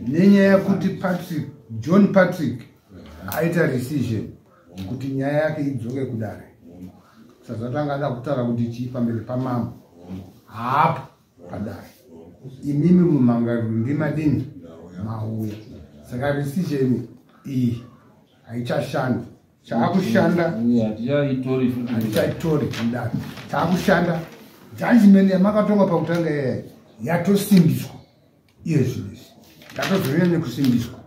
nenyaya kuti John Patrick aita decision kuti nyaya yake idzoke kudare sazatanga ada kutaura kuti chii pamberi pamambo hapo padare imimi mumangariro ndimadini mauya saka decision iyi haichashanda chaakushanda hatichaitori kudare chaakushanda judgment yamakatonga pakutanga yaya yatosimbiswa iye zvinezvi yatozonyanya kusimbiswa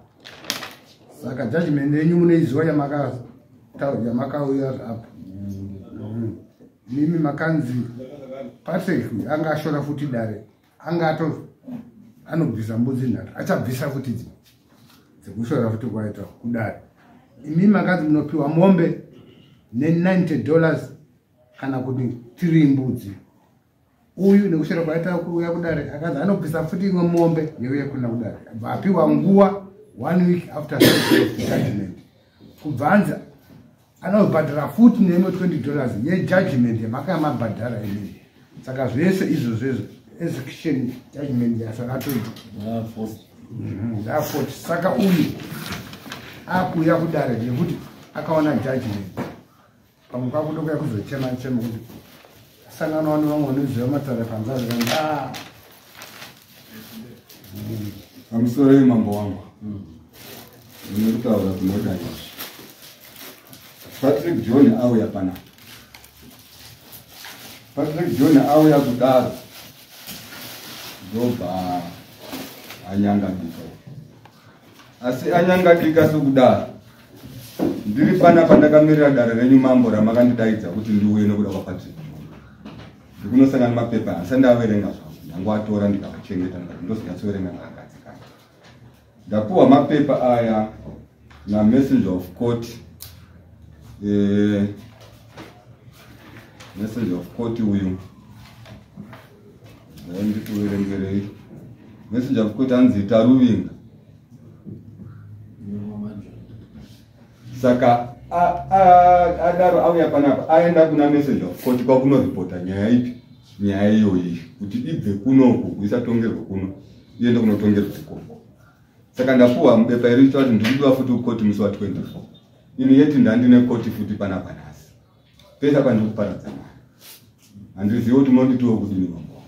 saka judgment yenyu munoiziva yamakauya apa mimi makanzi Patrick anga ashora futi dare anga anobvisa mbudzi nhatu achabvisa futi dzekushora futi kwaita kudare imi makanzi munopiwa mombe $90 kana kuti 3 mbudzi uyu nekushora kwaita kuuya kudare akanzi anobvisa futi imwe mombe yeuya kuna kudare apiwa nguva 1 week after judgment kubvanza anobhadhara futi neimwe $20 yejudgment yamakayamabhadhara imini saka zvese izvozvezvo execution judgment yasakatoita ndafoti saka uyu akuuya kudare nekuti akaona judgment pamwe kwakutokuya kuzochema kuti sangana wani vamwe vanoziva matare panzaziranga pamusoro yemambo wangu ndinokutaura kunoda izvi Patrick John auya pana Patrick John auya kudaro ndobva anyangadika asi anyangadika sokudaro ndiri pana pandakamirira dare renyu mambo ramakandidaidza kuti ndiuye nokuda kwaPatrick ndikunosangana mapepa asandaverenga zvangu nyangu atora ndikavachengeta ndosingasiverenga ngakadzikana ndapuwa mapepa aya namessenger of court messenger of court uyu ndikuverengerei messenger of court anzi Taruvinga saka adaro auya panapa aenda kuna messenger of court kwakunoripota nyaya ipi nyaya iyoyi kuti ibve kunoku kuisatongerwe kuno iende kunotongerwe ikoko saka ndapuwa mubepa iri kuti ndiridiwa futi kukoti musi wa 24 ini yeti ndandine koti futi panapa nhasi pesa pandikuparadzana handizivi kuti munonditiwo kudini mambo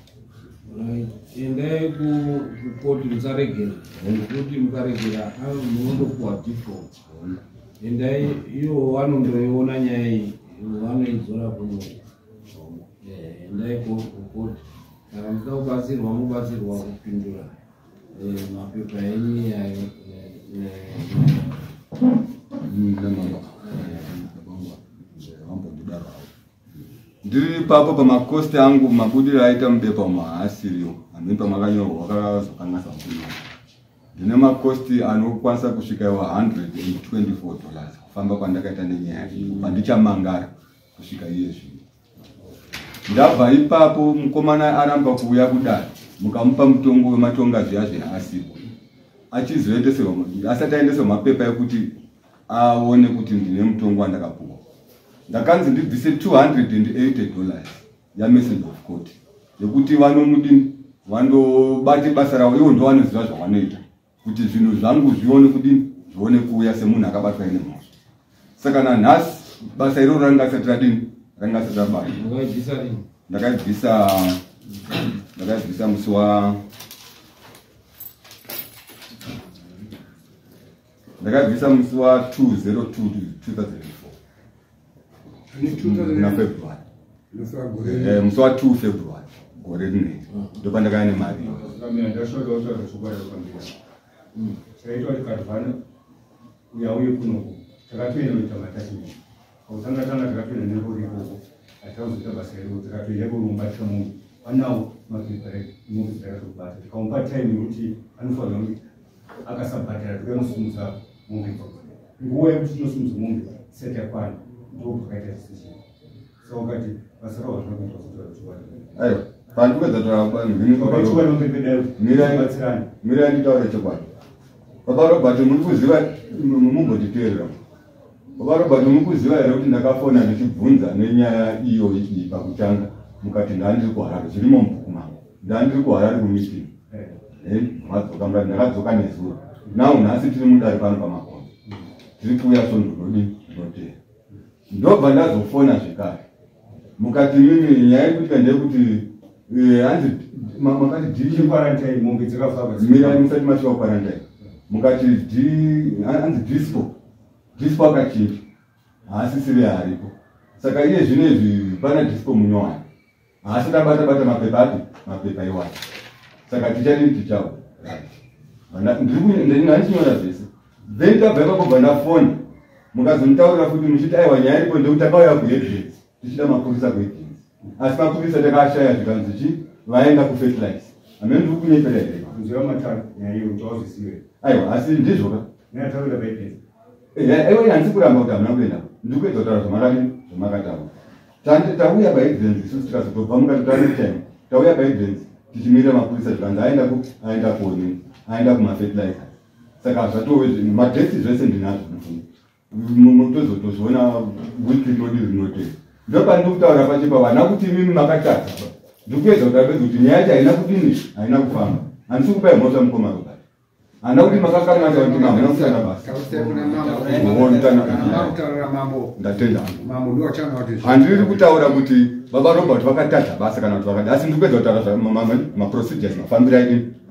endai kukoti musaregera nekuti mukaregera munondopuwa default endai iwo vanondoiona nyaya iyi vanoidzora kuno endai kukoti kana muda kubatsirwa mubatsirwa kupindura mapepa enyu ndiri ipapo pamakosti angu mabudiro aita mubepa maasiriwo anoipa makanyorwa wakazokanyasa kunyanya ndine makosti anokwanisa kusvika $124 kufamba kwandakaita nenyaya pandichamangara kusvika iye zvino ndabva ipapo mukomana aramba kuuya kudare mukamupa mutongo wematonga zviya zveasipo achizoendeserwa asati aendeserwa mapepa ekuti aone kuti ndine mutongo wandakapuwa ndakanzi ndibvise $280 yamessenger of court yekuti vanomudini vandobate basa ravo ivo ndo vanoziva zvavanoita kuti zvinhu zvangu zvione kudini zvione kuuya semunhu akabatwa ine mhosva saka nanhasi basa iroro rangasati radini rangasati rabata ndakaibvisa musi wa ndakaibvisa musi wa 2/02/2004 na February musi wa 2 February gore rineri ndopandakaya nemari saitwa tikadhvana uyauye kunoku takatoenda kuita matachimenti kautanga takatoenda nerori ikoko atauzoita basa iro takatoenda kurumbatisha munhu vanawo mapepa akazobata tikamupa time yekuti anofanira kuti akasabhatara tikanosumudza mombe nguva yekuti tinosimudza mombe seti yakwana ndopakaita decision saukati basa ravo zvinokuita kuzotaura mira nditaure chokwadi baba Robert muri kuziva mumbotiteerera baba Robert muri kuziva here kuti ndakafona ndichibvunza nenyaya iyo iyi pakutanga mukati ndandiri kuHarare zvirimo mubhuku mangu ndandiri kuHarare kumeeting madzoka murati ndakadzoka nezuro nawo nhasi tiri mudare pano pamakomo tiri kuuya sondonodi ndotera ndobva ndazofona zvekare mukati mimi nyaya yekuti ndeyekuti hanzi makati Diri quarantine mombe dzakafamba mira musati masvika quarantine mukati hanzi dispo akachinja haasisiri haripo saka iye zvinezvi pana dispo munyowani haasi tabata mapepa iwani saka tichadini tichavo ndinandichinyora zvese then tabva ipapo bva ndafona mukazonitaurira futi muchiti aiwa nyaya iripo ndekuti takauya kuheadlands tichida mapurisa kuheadlands asi mapurisa takashaya zvikanzi chi vaenda kufertilize amene ndiri kunyepera here nzira matatu nyaya kuti wazvisiwe aiwa asi ndizvoka neyataurira baitezi aiwa handisi kuramba kuti hamuna kuenda ndiri kuedza kutaura zvamakataura tauya baheadlands isusu tikazotobva mukati time tauya baheadlands tichimirira mapurisa zvikanzi aenda kuoni aenda kumafertilizer saka zvatove madhesi zvese ndinazvo tozotozviona weekly nodi rinotera ndopandi kutaura pachipa vana kuti mimi makatadza ndikuedza kutaura kuti nyaya yacho haina kudini haina kufamba handisi kupai mhosva mukoma robert handa kuti makakanata kuti hamuna kusiyana basa ndatenda handiri kutaura kuti baba robert vakatadza basa kana kuti vakadi asi ndikuedza kutaura maprocedures mafambiro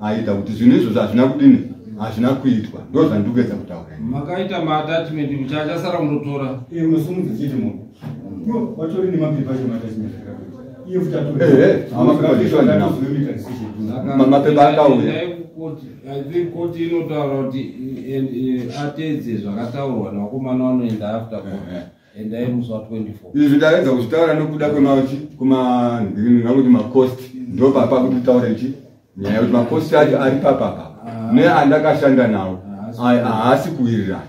aita kuti zvinhu izvozvo hazvina kudini hazvina kuitwa ndo zvandikuedza kutaura makaita maatachment kuti achasara munotora unosumudza chete munhu watori nemapepa chemaatachment iye futi mapepa akauya koti inotaura kuti atedze zvakataurwa nevakomana vanoenda after court endai musi wa24 izvi ndaedza kuzvitaura nokuda kwemakuti macost ndo papa kuti taure chi nyaya kuti macost acho ari papapa neandakashanda nawo haasi kuwirirana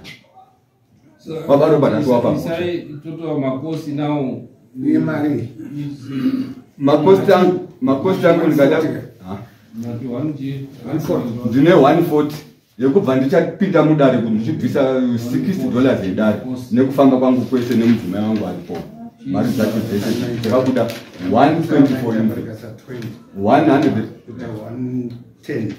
baba robert atiwapa totora makosi nawo nemari makosti angu ndikada ndine 140 yekubva ndichapinda mudare kuti ndichibvisa $60 edare nekufamba kwangu kwese nemudzimai wangu aripo mari dzacho dzese dzakabuda 140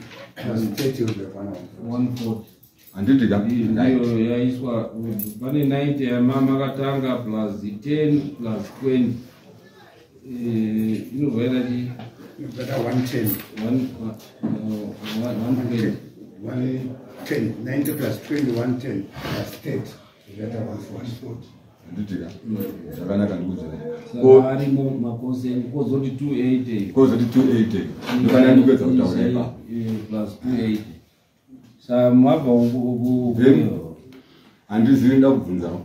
handitika ndiyo yaiswa pane 90 yamamakatanga plus 10 plus 20 inobvaira chi 110 90 plus 20 110 plus 30 zvigaita 140 handitika zvakanaka ndikudzera arimo makosi kozoti 280 ndokana ndikuedza kutaura ipapo plus 280 samabva handizivi ndakubvunzawo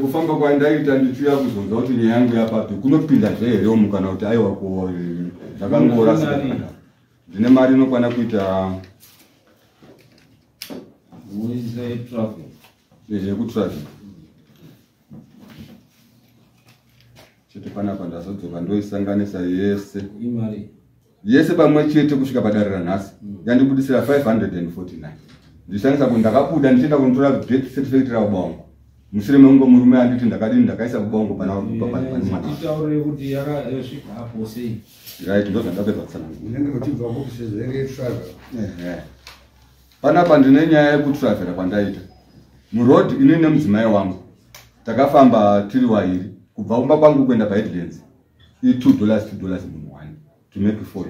kufamba kwandaita ndichiuya kuzonza kuti nyaya yangu yapapi kunopinda zveherewo kana kuti aiwa zvakangora ndine mari inokwana kuita yekutraffic chete panapa ndazodzoka ndoisanganisa yese pamwe chete kusvika padare ranhasi yandibudisira 549 ndishandisa kuti ndakabuda ndichienda kundotora birth certificate raubongo mushure memungo murume anditi ndakadini ndakaisa kubongo panitaurire kuti yakasvika apo sei right ndozvandapedza kutsanangura unenge uchibva kukusezveretravel panapa ndine nyaya yekutravhera kwandaita murodhi ini nemudzimai wangu takafamba tiri wairi kubva kumba kwangu kuenda paheadlands $2 munhu 1 to make $4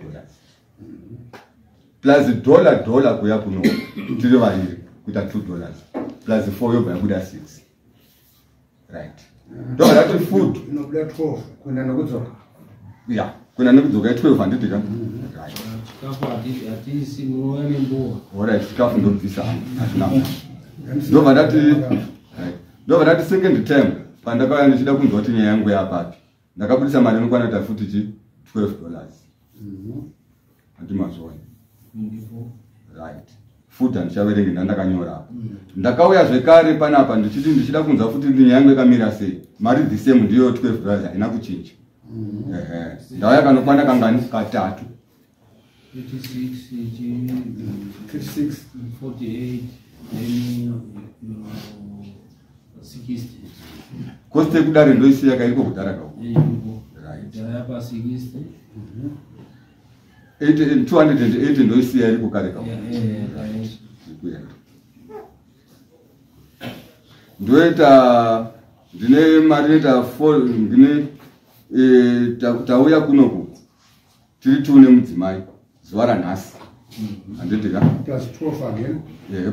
plus $1 kuya kuno tiri vairi kuita $2 plus 4 yobva yabuda 6 right ndovadati food inobuda 12 kuenda nekudzoka ya kuenda nekudzoka 12 handitika chikafu hatisi munova nembowa alright chikafu ndobvisa hazvina ndovadati second time pandakauya ndichida kunzwa kuti nyaya yangu yapapi ndakabudisa mari inokwana kuita futi chi $12 handimazvoni right futi handichaverengi ndandakanyora ndakauya zvekare panapa ndichida kunzwa futi nyaya yangu yakamira sei mari the same ndiyo $12 haina kuchinja ndauya kanokwana kangani katatu 36 48 60 koste kudare ndoisiya kaiko kudhara kau right yapa 60 280 ndoisiya iri kukareka ndoita ndine marita 4 ndine tauya kunoku tiri tune mudzimai zuva ranhasi handitika plus 12 again.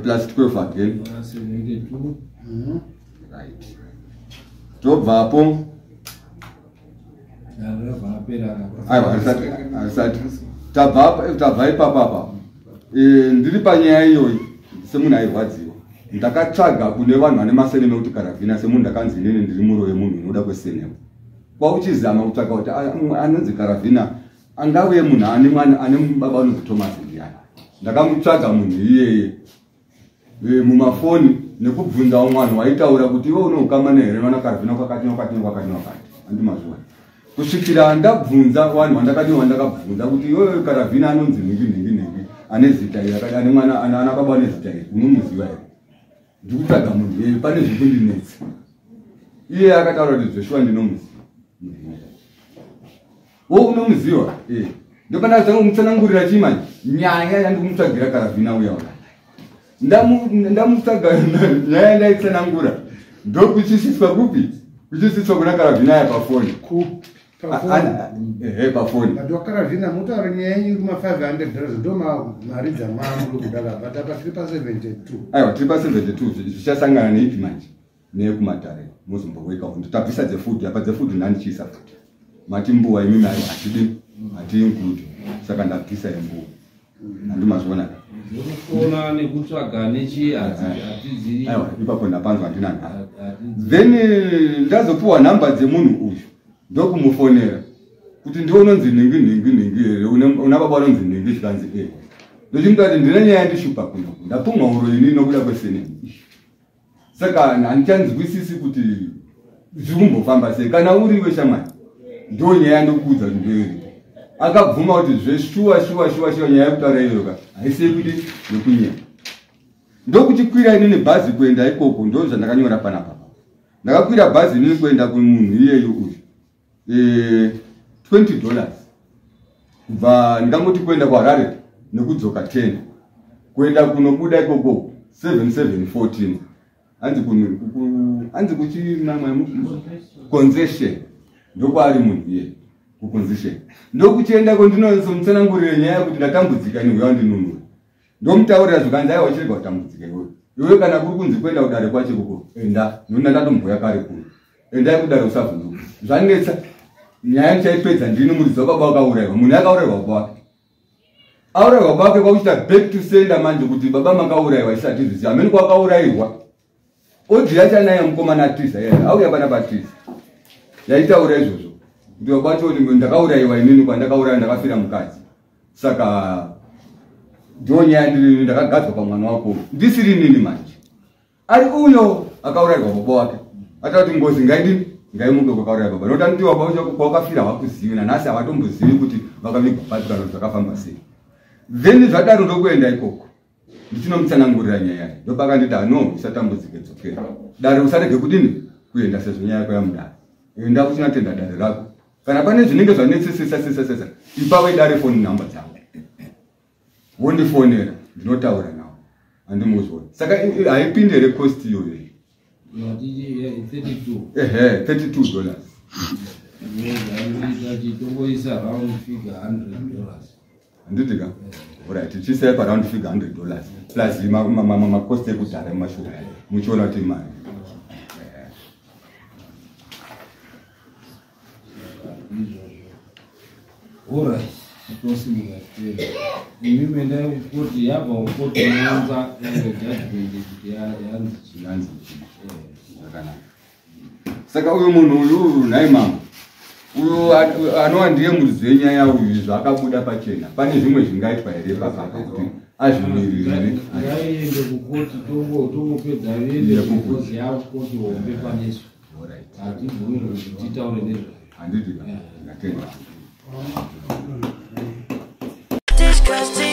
Plus 12 again. 72 Right. Tobvapo arisati tabva ipapapa ndiri panyaya iyoyi semunhu airwadziwa ndakatsvaga kune vanhu vane maseneme kuti Karavhina semunhu ndakanzi inini ndiri muro yemunhu inoda kweseneme kwauchizama kutsvaga kuti anonzi Karavhina angave munhu ane baba anonzi Thomas ndiyani ndakamutsvaga munhu iyeye mumafoni nekubvunzawo mwana waitaura kuti iwe unokamana here vana Karavhina kwakati andimazuva kusvikira ndabvunza vanhu vandakabvunza kuti iwe Karavhina anonzi ningi ane zita iri ane mwana ana baba ane zita iri unomuziva here ndikutsvaga munhu pane zvekundinetsa iye akataura kuti Joshua ndinomuziva unomuziva ndopandazangu mutsanangurira chimanje nyaya yandikumutsvagira Karavhina uya ndamutsvaga nyaya ndaitsanangura ndokuchisiswa kupi kuchisiswa kuna Karavhina ya pafoni pafoni Karavhina mutaura nyaya yenyu kuma 500 ndo mari dzamamuri kudala but apa tiri pa 72 aiwa tiri pa 72 zvichasangana neipi manje neyekumatare muzimbabwe tabvisa dzefood apa dzefood ndandichisa futi matimbuwa imimi hatiinclude saka ndabvisa yembuwa handimazviona kuona nekutsvaga nechi hatizivi ipapo ndapanzwa handina then ndazopiwa nhamba dzemunhu uyu ndokumufonera kuti ndiwe unonzi ningi here una baba anonzi ningi chikanzi ndochimutati ndine nyaya yandishupa kuno ndapumwa uro ini nokuda kweseneme saka handichanzwisisi kuti zvikumbofamba sei kana uriwe shamwari ndo nyaya ndokuudza kuti ndoiripo akabvuma kuti zveshuwa nyaya yekutaura iyoka haisei kuti nekunyaya ndokuchikwira inini bhazi kuenda ikoko ndo zvandakanyora panapa ndakakwira bhazi inini kuenda kumunhu iyeyu uyu $20 kubva ndingangoti kuenda kuHarare nekudzoka 10 kuenda kunobuda ikoko 7714 hanzi kuchinamwe concession ndokwaari munhu iye kucondition ndokuchiendako ndinozomutsanangurire nyaya kuti ndatambudzika niuya ndinunura ndomutaurira zvikanzi aiwa chirega kutambudzika iwe kana kuri kunzi kuenda kudare kwacho ikoko enda nona ndatomboya kare kuru endai kudare usavhunduka zvanetsa nyaya ndichaipedza ndini muridzi wababa wakaurayiwa munhu akaurayiwa baba wake aurayiwa baba wake kwakuchita back to sender manje kuti baba makaurayiwa isati zviziva ameni kwakaurayirwa odi yachanaye mukomana Tiza auya pana paTiza yaitaura izvozvo kuti baba vacho ndakaurayiwa inini kwandakaurayiwa ndakafira mukadzi saka ndo nyaya ndiri ndakagadzwa pamwana wako ndisiri nini manje ari uyo akaurayiwa baba wake atati ngozi ngaimuke kwakaurayiwa baba notati baba vacho kwakafira hawakuzivi nanhasi havatombozivi kuti vakavigwa patikano zvakafamba sei then zvadaro ndokuenda ikoko ndichinomutsanangurira nyaya yayo ndopakanditi no usatambudzike dzokera dare usarege kudini kuenda sezvo nyaya yako yamudare enda kuchinatenda dare rako kana pane zvinenge zvanetsesesa ipawe dare foni nhamba dzangu wondifonera ndinotaura nawo handimuzvona saka haipindi here cost iyoyo $32 handitika right tichisai paround figure $100 plus macost ekudhara mumashura muchiona kuti mari Alright, tosimiga tena. Mimi ndio koti hapa koti inaanza judgment yanzi yakana. Saka uyu munhu uyu naye mama. Uyu anova ndiye muridzi wenyaya uyu zvakabuda pachena. Pane zvimwe zvingaitwa here papapa kuti azvimirire. Ngaende kukoti tongopedza vende kukozi yavo koti hombe panesu. Alright. Hatibvumiri kuti titaure nezvo. Handiti ngatenda. Disgusting.